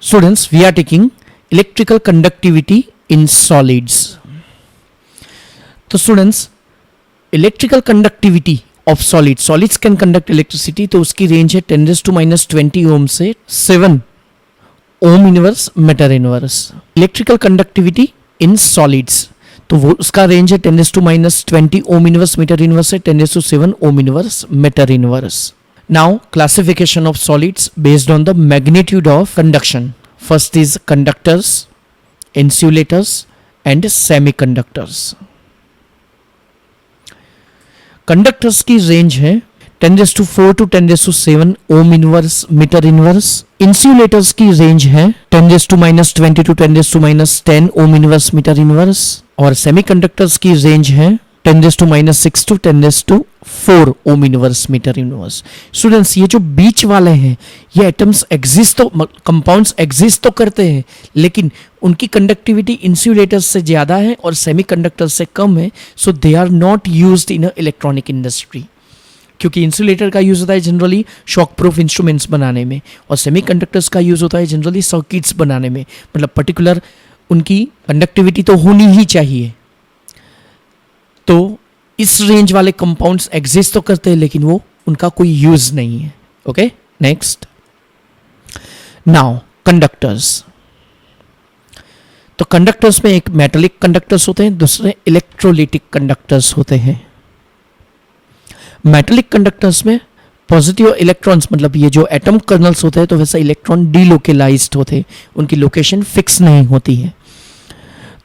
Students, we are taking electrical conductivity in solids. तो students, electrical conductivity of solids can conduct electricity, तो उसकी range है 10⁻20 ohm से 7 ohm inverse meter inverse. Electrical conductivity in solids, तो वो उसका range है 10⁻20 ओम इनवर्स मीटर इनवर्स से 10⁻7 ohm inverse meter inverse. Now, classification of solids based on the magnitude of conduction. First is conductors, insulators and semiconductors. Conductors की range है 10⁴ to 10⁷ ohm inverse meter inverse. Insulators की range है 10⁻20 to 10⁻10 ohm inverse meter inverse. और semiconductors की range है 10⁻6 to 10⁴ ohm inverse meter inverse. Students, ये जो बीच वाले हैं ये एटम्स एग्जिस्ट तो, कंपाउंड्स एग्जिस्ट तो करते हैं, लेकिन उनकी कंडक्टिविटी इंसुलेटर्स से ज़्यादा है और सेमीकंडक्टर्स से कम है. So they are not used in electronic industry, क्योंकि इंसुलेटर का यूज़ होता है जनरली शॉक प्रूफ इंस्ट्रूमेंट्स बनाने में, और सेमीकंडक्टर्स का यूज़ होता है जनरली सर्किट्स बनाने में. मतलब पर्टिकुलर उनकी कंडक्टिविटी तो होनी ही चाहिए. तो इस रेंज वाले कंपाउंड्स एग्जिस्ट तो करते हैं, लेकिन वो उनका कोई यूज नहीं है. Okay, next. Now conductors. तो कंडक्टर्स में एक मेटालिक कंडक्टर्स होते हैं, दूसरे इलेक्ट्रोलिटिक कंडक्टर्स होते हैं. मेटालिक कंडक्टर्स में पॉजिटिव इलेक्ट्रॉन्स, मतलब ये जो एटम कर्नल्स होते हैं, तो वैसे इलेक्ट्रॉन डीलोकेलाइज्ड होते हैं, उनकी लोकेशन फिक्स नहीं होती है,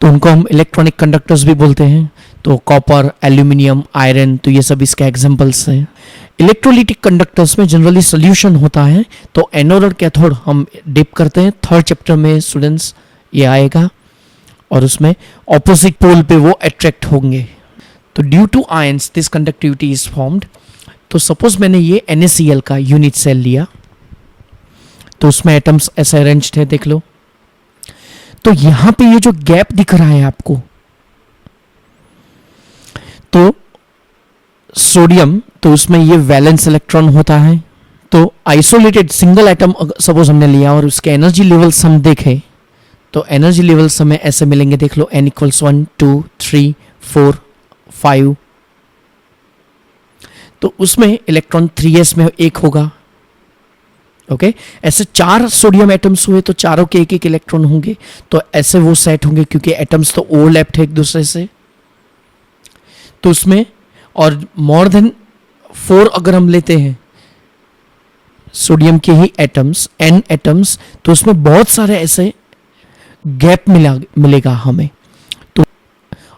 तो उनको हम इलेक्ट्रॉनिक कंडक्टर्स भी बोलते हैं. तो कॉपर, एल्यूमिनियम, आयरन, तो ये सब इसके एग्जांपल्स हैं. इलेक्ट्रोलिटिक कंडक्टर्स में जनरली सोल्यूशन होता है, तो एनोड और कैथोड हम डिप करते हैं. 3rd चैप्टर में स्टूडेंट्स ये आएगा, और उसमें ऑपोजिट पोल पे वो अट्रैक्ट होंगे. तो due to ions this conductivity is formed. तो सपोज मैंने ये NaCl का यूनिट सेल लिया, तो उसमें एटम्स ऐसे अरेंज्ड है, देख लो. तो यहां पे ये जो गैप दिख रहा है आपको, तो सोडियम, तो उसमें ये वैलेंस इलेक्ट्रॉन होता है. तो आइसोलेटेड सिंगल एटम सपोज हमने लिया और उसके एनर्जी लेवल्स हम देखें, तो एनर्जी लेवल्स हमें ऐसे मिलेंगे, देख लो. n = 1 2 3 4 5. तो उसमें इलेक्ट्रॉन 3s में एक होगा. ओके, ऐसे 4 सोडियम एटम्स हुए तो चारों के एक इलेक्ट्रॉन होंगे. तो ऐसे वो सेट होंगे, क्योंकि एटम्स तो ओवरलैप्ड है एक दूसरे से. तो उसमें और मोर देन 4 अगर हम लेते हैं सोडियम के ही एटम्स, n एटम्स, तो उसमें बहुत सारे ऐसे गैप मिलेगा हमें. तो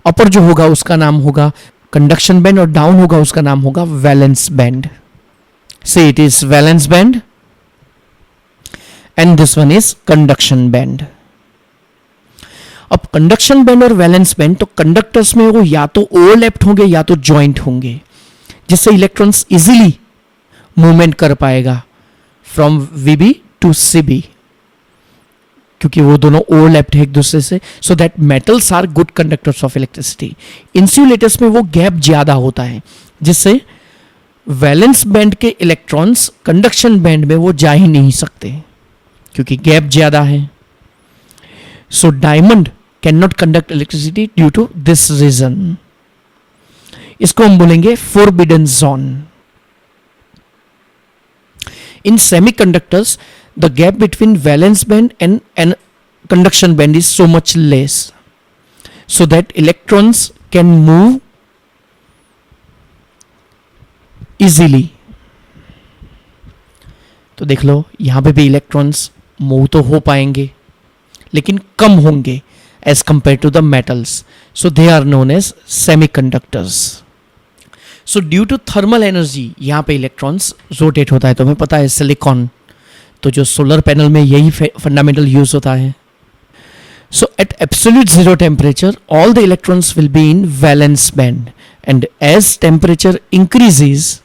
अपर जो होगा उसका नाम होगा कंडक्शन बैंड, और डाउन होगा उसका नाम होगा वैलेंस बैंड. से it is valence band and this one is conduction band. अब कंडक्शन बैंड और वैलेंस बैंड, तो कंडक्टर्स में वो या तो ओवरलैप्ड होंगे या तो जॉइंट होंगे, जिससे इलेक्ट्रॉन्स इजीली मूवमेंट कर पाएगा फ्रॉम VB टू CB, क्योंकि वो दोनों ओवरलैप्ड है एक दूसरे से. So that metals are good conductors of electricity. Insulators में वो गैप ज्यादा होता है, जिससे वैलेंस बैंड के इलेक्ट्रॉन्स कंडक्शन बैंड में वो जा ही नहीं सकते, क्योंकि गैप ज्यादा है. So diamond can not conduct electricity due to this reason. इसको हम बोलेंगे forbidden zone. In semiconductors the gap between valence band and conduction band is so much less, so that electrons can move easily. तो देख लो, यहां पे भी electrons move तो हो पाएंगे, लेकिन कम होंगे as compared to the metals, so they are known as semiconductors. So due to thermal energy, यहां पे इलेक्ट्रॉन्स रोटेट होता है. तो हमें पता है सिलिकॉन, तो जो सोलर पैनल में यही फंडामेंटल यूज होता है. So at absolute 0 temperature all the electrons will be in valence band, and as temperature increases,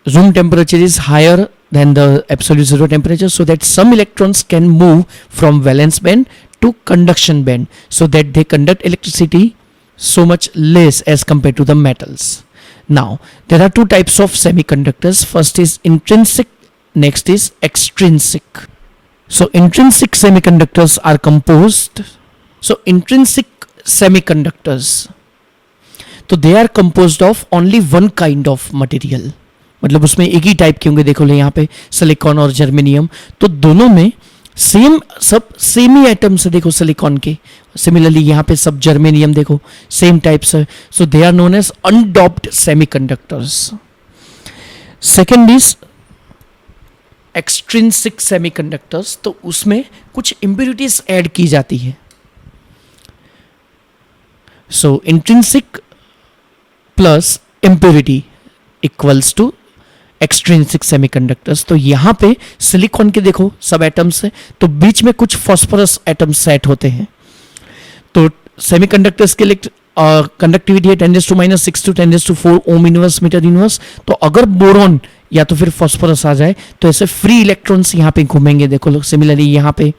room temperature is higher than the absolute 0 temperature, so that some electrons can move from valence band to conduction band, so that they conduct electricity so much less as compared to the metals. Now, there are two types of semiconductors. First is intrinsic, next is extrinsic. So intrinsic semiconductors are composed. So intrinsic semiconductors, तो they are composed of only one kind of material. मतलब उसमें एक ही type के होंगे. देखो ले यहाँ पे सिलिकॉन और जर्मेनियम, तो दोनों में सेम सब सेम ही एटम्स है. देखो सिलिकॉन के, सिमिलरली यहाँ पे सब जर्मेनियम देखो सेम टाइप्स है. So they are known as undoped semiconductors. Second is extrinsic semiconductors. तो उसमें कुछ इम्प्योरिटीज ऐड की जाती है. So intrinsic plus impurity equals to extrinsic semiconductors. तो यहां पे सिलिकॉन के देखो सब एटम्स है, तो बीच में कुछ फॉस्फोरस एटम्स सेट होते हैं. तो सेमीकंडक्टर्स के लिए कंडक्टिविटी है 10⁻⁶ to 10⁴ ohm inverse meter inverse. तो अगर बोरॉन या तो फिर फॉस्फोरस आ जाए तो ऐसे फ्री इलेक्ट्रॉन्स यहाँ पे घूमेंगे. देखो लोग सिमिलरली यहाँ पे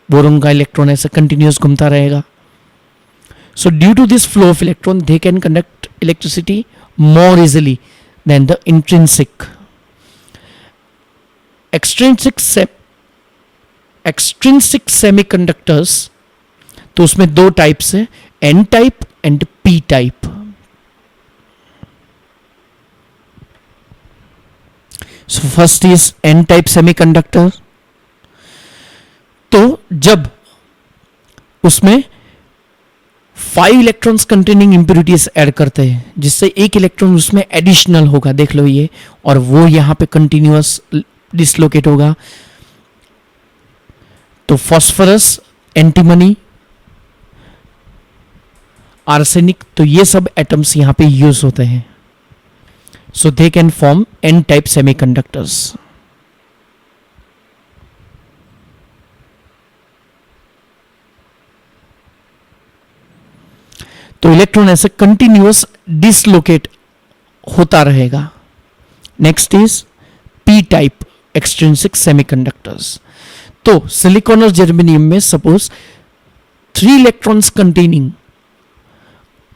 बोरॉन का इलेक्ट्रॉन ऐसे कंटिन्यूस घूमता रहेगा. So due to this flow of electron they can conduct electricity more easily than the intrinsic. Extrinsic semiconductors, तो उसमें दो टाइप्स है, N type and P type. So first is N type semiconductor. तो जब उसमें 5 electrons containing impurities add करते हैं, जिससे एक इलेक्ट्रॉन उसमें एडिशनल होगा. देख लो ये, और वो यहां पे कंटिन्यूअस डिसलोकेट होगा. तो फॉस्फोरस, एंटीमनी, आर्सेनिक, तो ये सब एटम्स यहां पे यूज होते हैं. So they can form N type semiconductors. तो इलेक्ट्रॉन ऐसे कंटिन्यूअस डिसलोकेट होता रहेगा. Next is P type extrinsic semiconductors. तो सिलिकॉन और जर्मेनियम में suppose 3 electrons containing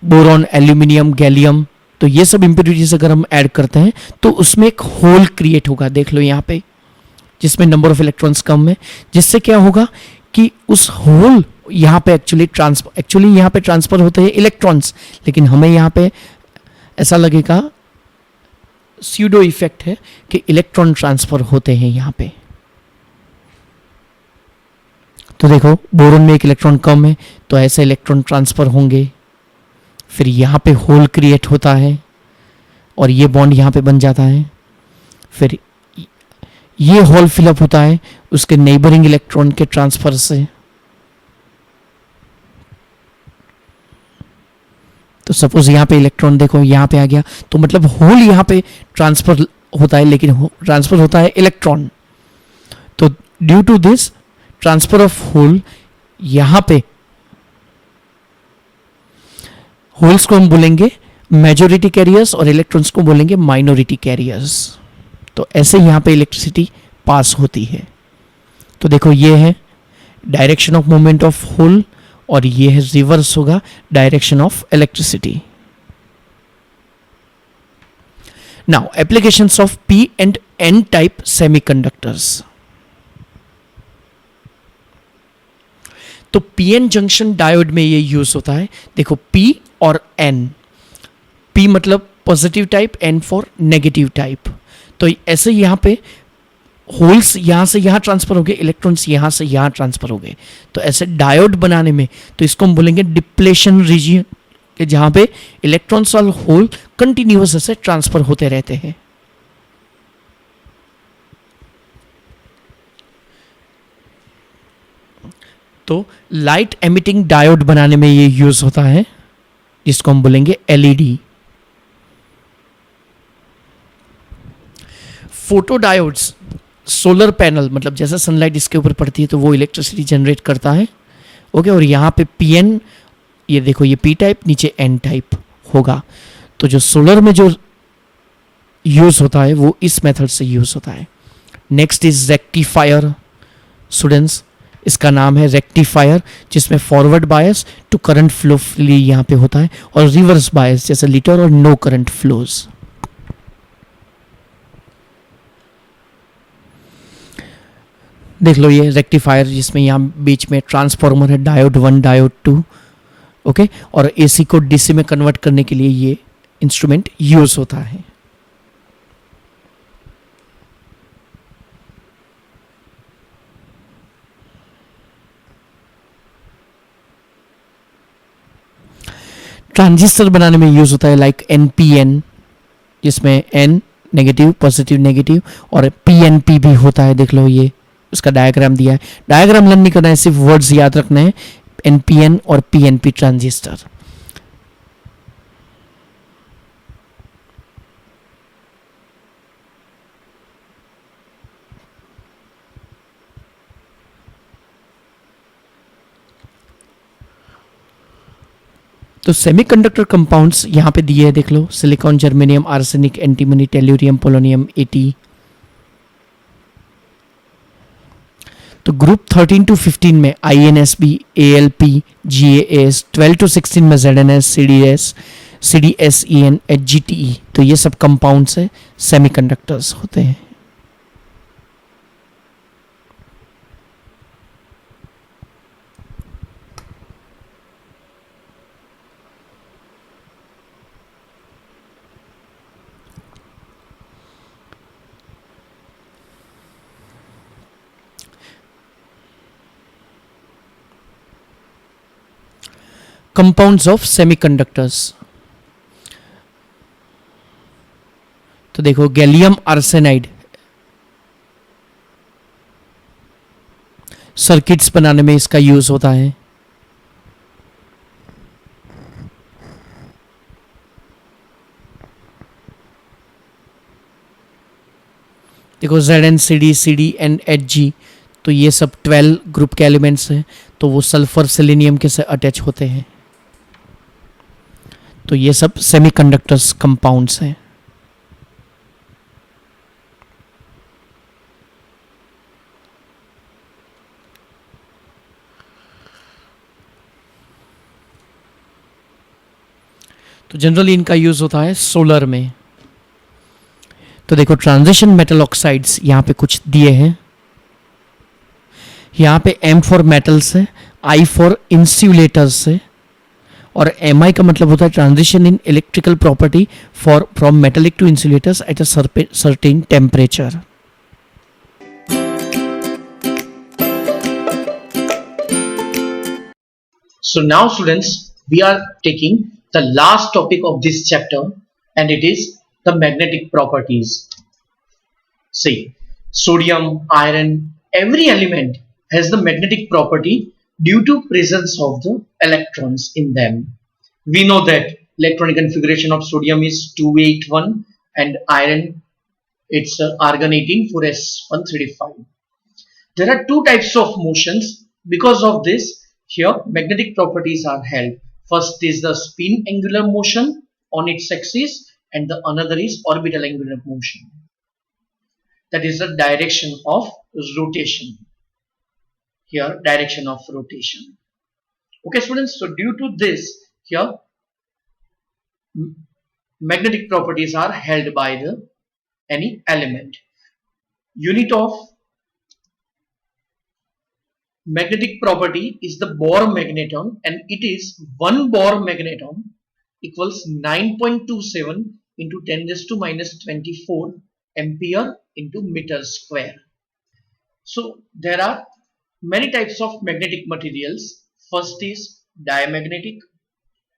boron, aluminium, gallium, तो ये सब इंप्योरिटीज अगर हम ऐड करते हैं तो उसमें एक होल क्रिएट होगा. देख लो यहाँ पे, जिसमें नंबर ऑफ इलेक्ट्रॉन्स कम है, जिससे क्या होगा कि उस होल यहाँ पे एक्चुअली यहाँ पे ट्रांसफर होते हैं इलेक्ट्रॉन्स, लेकिन हमें यहाँ पे ऐसा लगेगा स्यूडो इफेक्ट है कि इलेक्ट्रॉन ट्रांसफर होते हैं यहाँ पे. तो देखो बोरॉन में एक इलेक्ट्रॉन कम है, तो ऐसे इलेक्ट्रॉन ट्रांसफर होंगे. फिर यहाँ पे होल क्रिएट होता है और ये बॉन्ड यहाँ पे बन जाता है. फिर ये होल फिलअप होता है उसके नेबरिंग इलेक्ट्रॉन के ट्रांसफर से. तो सपोज यहाँ पे इलेक्ट्रॉन देखो यहाँ पे आ गया, तो मतलब होल यहाँ पे ट्रांसफर होता है, लेकिन ट्रांसफर होता है इलेक्ट्रॉन. तो due to this transfer of hole, यहाँ पे होल्स को हम बोलेंगे मेजॉरिटी कैरियर्स और इलेक्ट्रॉन्स को बोलेंगे माइनॉरिटी कैरियर्स. तो ऐसे यहाँ पे इलेक्ट्रिसिटी पास होती है. तो देखो ये है direction of movement of hole, और ये है रिवर्स होगा direction of electricity. Now applications of P and N type semiconductors. तो पीएन जंक्शन डायोड में ये यूज होता है. देखो पी और एन, पी मतलब positive type, N for negative type. तो ऐसे यहाँ पे होल्स यहाँ से यहाँ ट्रांसफर हो गए, इलेक्ट्रॉन्स यहाँ से यहाँ ट्रांसफर हो गए. तो ऐसे डायोड बनाने में तो इसको हम बोलेंगे डिप्लेशन रीजियन, जहाँ पे इलेक्ट्रॉन्स और होल कंटिन्यूअस ऐसे ट्रांसफर होते रहते हैं. तो लाइट एमिटिंग डायोड बनाने में ये यूज होता है, जिसको हम बोलेंगे LED. Photo diodes, solar panel, मतलब जैसे सनलाइट इसके ऊपर पड़ती है तो वो इलेक्ट्रिसिटी जनरेट करता है. ओके, और यहाँ पे पीएन, ये देखो ये पी टाइप, नीचे एन टाइप होगा. तो जो सोलर में जो यूज होता है वो इस मेथड से यूज होता है. Next is rectifier. स्टूडेंट्स, इसका नाम है रेक्टिफायर, जिसमें forward bias to current flow free यहाँ पे होता है, और रिवर्स बायस जैसे लीटर और नो करंट फ्लोज. देख लो ये रेक्टिफायर जिसमें यहाँ बीच में ट्रांसफॉर्मर है, डायोड 1 डायोड 2, ओके, और एसी को डीसी में कन्वर्ट करने के लिए ये इंस्ट्रूमेंट यूज होता है। ट्रांजिस्टर बनाने में यूज होता है लाइक एनपीएन, जिसमें एन नेगेटिव पॉजिटिव नेगेटिव, और पीएनपी भी होता है। देख लो ये उसका डायग्राम दिया है। डायग्राम लर्न नहीं करना है, सिर्फ वर्ड्स याद रखना है, एनपीएन और पीएनपी ट्रांजिस्टर। तो सेमीकंडक्टर कंपाउंड्स यहाँ पे दिए हैं, देख लो, silicon, germanium, arsenic, antimony, tellurium, polonium, एटी। तो ग्रुप 13 to 15 में INSB, ALP, GAS, 12 to 16 में ZNS, CDS, CDSEN, HGTE। तो ये सब कंपाउंड्स है, सेमीकंडक्टर्स होते हैं। Compounds of semiconductors. तो देखो गैलियम आर्सेनाइड सर्किट्स बनाने में इसका यूज होता है। देखो ZN, CD, CD and HG, तो ये सब 12 ग्रुप के एलिमेंट्स हैं, तो वो सल्फर सेलेनियम के से अटैच होते हैं। तो ये सब सेमीकंडक्टर्स कंपाउंड्स हैं। तो जनरली इनका यूज होता है सोलर में। तो देखो ट्रांजिशन मेटल ऑक्साइड्स यहाँ पे कुछ दिए हैं। यहाँ पे M फॉर मेटल्स है, I फॉर इंसुलेटर्स है, और MI का मतलब होता है transition in electrical property for from metallic to insulators at a certain temperature. So now students, we are taking the last topic of this chapter, and it is the magnetic properties. See, sodium, iron, every element has the magnetic property due to presence of the electrons in them. We know that electronic configuration of sodium is 281 and iron it's argon 18 4s135. There are two types of motions. Because of this, here magnetic properties are held. First is the spin angular motion on its axis, and the another is orbital angular motion. That is the direction of rotation. Here, direction of rotation. Okay, students. So due to this, here magnetic properties are held by the any element. Unit of magnetic property is the Bohr magneton, and it is 1 Bohr magneton equals 9.27 into 10 raised to minus 24 ampere into meter square. So there are many types of magnetic materials. First is diamagnetic,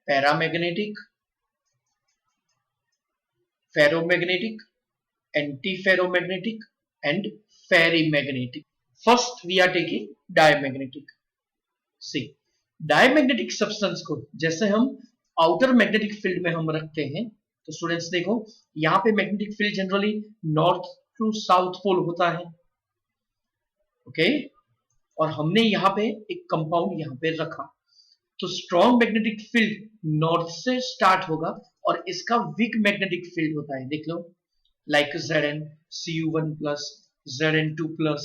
paramagnetic, ferromagnetic, antiferromagnetic, and ferrimagnetic. First we are taking diamagnetic. See, diamagnetic substance को जैसे हम outer magnetic field में हम रखते हैं, तो students देखो यहाँ पे magnetic field generally north to south pole होता है, ओके, और हमने यहाँ पे एक कंपाउंड यहाँ पे रखा, तो स्ट्रॉन्ग मैग्नेटिक फील्ड नॉर्थ से स्टार्ट होगा और इसका वीक मैग्नेटिक फील्ड होता है, देख लो, like Zn Cu1 plus Zn2 plus.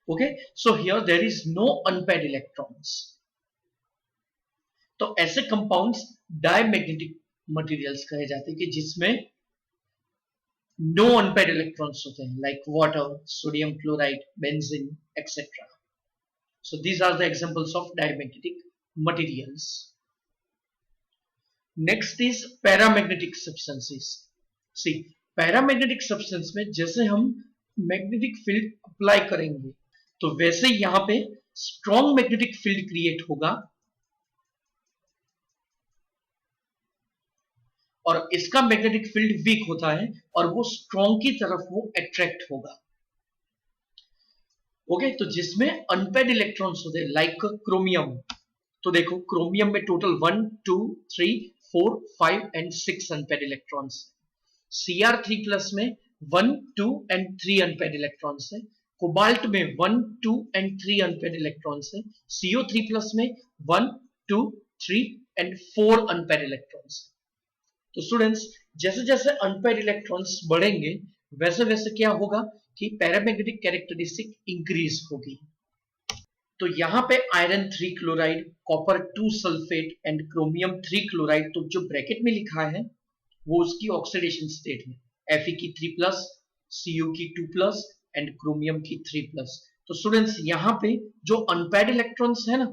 Okay, so here there is no unpaired electrons. तो ऐसे कंपाउंड्स डायमैग्नेटिक मटेरियल्स कहे जाते हैं कि जिसमें नो अनपेड इलेक्ट्रॉन्स होते हैं, like water, sodium chloride, benzene etcetera. So these are the examples of diamagnetic materials. Next is paramagnetic substances. See, paramagnetic substance में जैसे हम मैग्नेटिक फील्ड अप्लाई करेंगे तो वैसे यहां पे स्ट्रॉन्ग मैग्नेटिक फील्ड क्रिएट होगा और इसका मैग्नेटिक फील्ड वीक होता है और वो स्ट्रॉन्ग की तरफ वो अट्रैक्ट होगा. ओके, तो जिसमें अनपेड इलेक्ट्रॉन्स होते हैं लाइक क्रोमियम. तो देखो क्रोमियम में total 1 2 3 4 5 and 6 unpaired electrons. Cr3 plus में 1 2 एंड 3 अनपेड इलेक्ट्रॉन्स है. कोबाल्ट में 1 2 एंड 3 अनपेड इलेक्ट्रॉन्स है. CO3 प्लस में 1 2 3 एंड 4 अनपेड इलेक्ट्रॉन्स. तो स्टूडेंट्स, जैसे जैसे अनपेड इलेक्ट्रॉन्स बढ़ेंगे वैसे वैसे क्या होगा कि पैरामैग्नेटिक कैरेक्टरिस्टिक इंक्रीज होगी. तो यहां पे iron 3 chloride, copper 2 sulphate and chromium 3 chloride, तो जो ब्रैकेट में लिखा है वो उसकी ऑक्सीडेशन स्टेट है. Fe की 3 प्लस, Cu की 2 प्लस एंड क्रोमियम की 3 प्लस. तो स्टूडेंट्स यहां पे जो अनपेड इलेक्ट्रॉन्स है ना,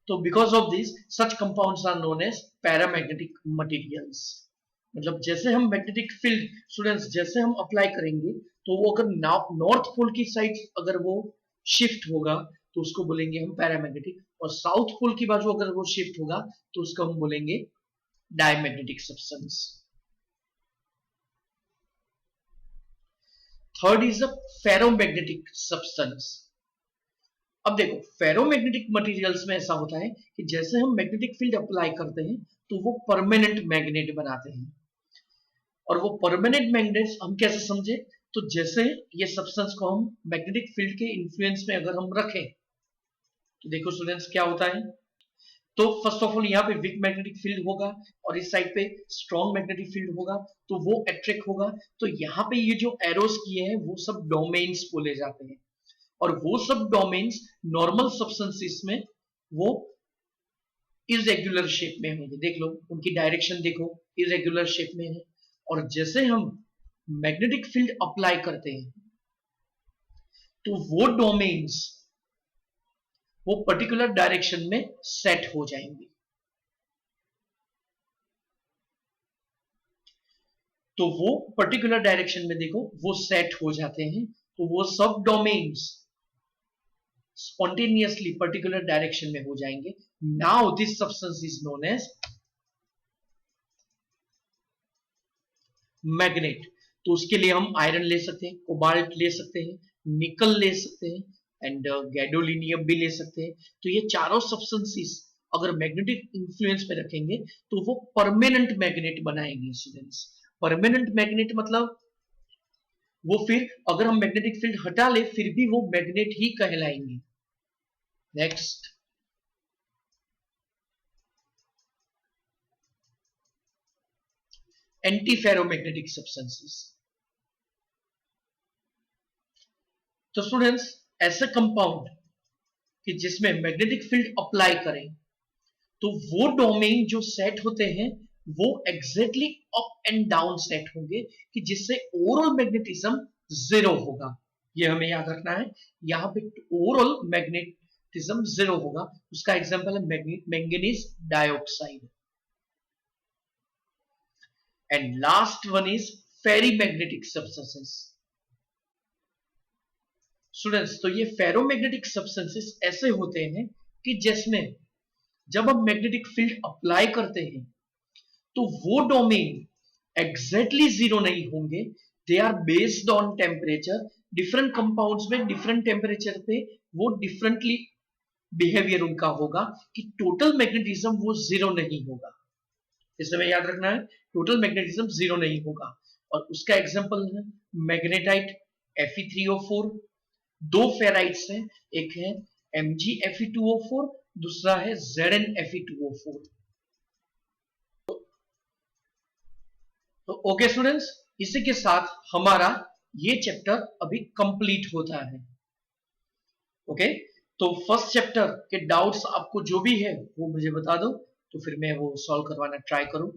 तो because of this such compounds are known as paramagnetic materials. मतलब जैसे हम मैग्नेटिक फील्ड स्टूडेंट्स जैसे हम अप्लाई करेंगे तो वो अगर नॉर्थ पोल की साइड अगर वो शिफ्ट होगा तो उसको बोलेंगे हम पैरामैग्नेटिक, और साउथ पोल की बाजू अगर वो शिफ्ट होगा तो उसको हम बोलेंगे diamagnetic substance. Third is a ferromagnetic substance. अब देखो फेरोमैग्नेटिक मटेरियल्स में ऐसा होता है कि जैसे हम मैग्नेटिक फील्ड अप्लाई करते हैं तो वो परमानेंट मैग्नेट बनाते हैं. और वो परमानेंट मैग्नेट्स हम कैसे समझे, तो जैसे ये सब्सटेंस को हम मैग्नेटिक फील्ड के इन्फ्लुएंस में अगर हम रखें तो देखो स्टूडेंट्स क्या होता है. तो फर्स्ट ऑफ ऑल यहाँ पे वीक मैग्नेटिक फील्ड होगा और इस साइड पे स्ट्रॉन्ग मैग्नेटिक फील्ड होगा तो वो अट्रैक्ट होगा. तो यहाँ पे ये जो एरोस किए हैं वो सब डोमेन्स बोले जाते हैं और वो सब डोमेन्स नॉर्मल सब्सटेंसेस में वो इरेगुलर शेप में होंगे. देख लो उनकी डायरेक्शन देखो इरेगुलर शेप में है. और जैसे हम मैग्नेटिक फील्ड अप्लाई करते हैं तो वो डोमेन्स वो पर्टिकुलर डायरेक्शन में सेट हो जाएंगे. तो वो पर्टिकुलर डायरेक्शन में देखो वो सेट हो जाते हैं. तो वो सब डोमेन्स स्पॉन्टेनियसली पर्टिकुलर डायरेक्शन में हो जाएंगे. Now this substance is known as magnet. तो उसके लिए हम आयरन ले सकते हैं, कोबाल्ट ले सकते हैं, निकल ले सकते हैं एंड गैडोलिनियम भी ले सकते हैं. तो ये चारों सब्सटेंसेस अगर मैग्नेटिक इंफ्लुएंस में रखेंगे तो वो परमानेंट मैग्नेट बनाएंगे. स्टूडेंट्स परमानेंट मैग्नेट मतलब वो फिर अगर हम मैग्नेटिक फील्ड हटा ले फिर भी वो मैग्नेट ही कहलाएंगे. Next, anti ferromagnetic substances. तो स्टूडेंट्स ऐसे कंपाउंड कि जिसमें मैग्नेटिक फील्ड अप्लाई करें तो वो डोमेन जो सेट होते हैं वो exactly up and down set होंगे कि जिससे ओवरऑल मैग्नेटिज्म जीरो होगा. ये हमें याद रखना है. यहां पे ओवरऑल मैग्नेटिज्म जीरो होगा. उसका एग्जांपल है manganese dioxide. And last one is ferrimagnetic substances. Students तो ये फेरोमैग्नेटिक सब्सटेंसेस ऐसे होते हैं कि जिसमें जब हम मैग्नेटिक फील्ड अप्लाई करते हैं तो वो डोमेन एग्जैक्टली जीरो नहीं होंगे. They are based on temperature. Different compounds में डिफरेंट टेम्परेचर पे वो डिफरेंटली बिहेवियर उनका होगा कि टोटल मैग्नेटिज्म वो जीरो नहीं होगा. इस समय याद रखना है टोटल मैग्नेटिज्म जीरो नहीं होगा. और उसका एग्जांपल है मैग्नेटाइट Fe3O4. दो फेराइट्स हैं, एक है MgFe2O4, दूसरा है ZnFe2O4. तो ओके स्टूडेंट्स, इसी के साथ हमारा ये चैप्टर अभी कंप्लीट होता है. ओके, तो फर्स्ट चैप्टर के डाउट्स आपको जो भी है वो मुझे बता दो तो फिर मैं वो सॉल्व करवाना ट्राई करूं.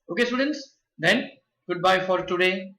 Okay students, then Goodbye for today.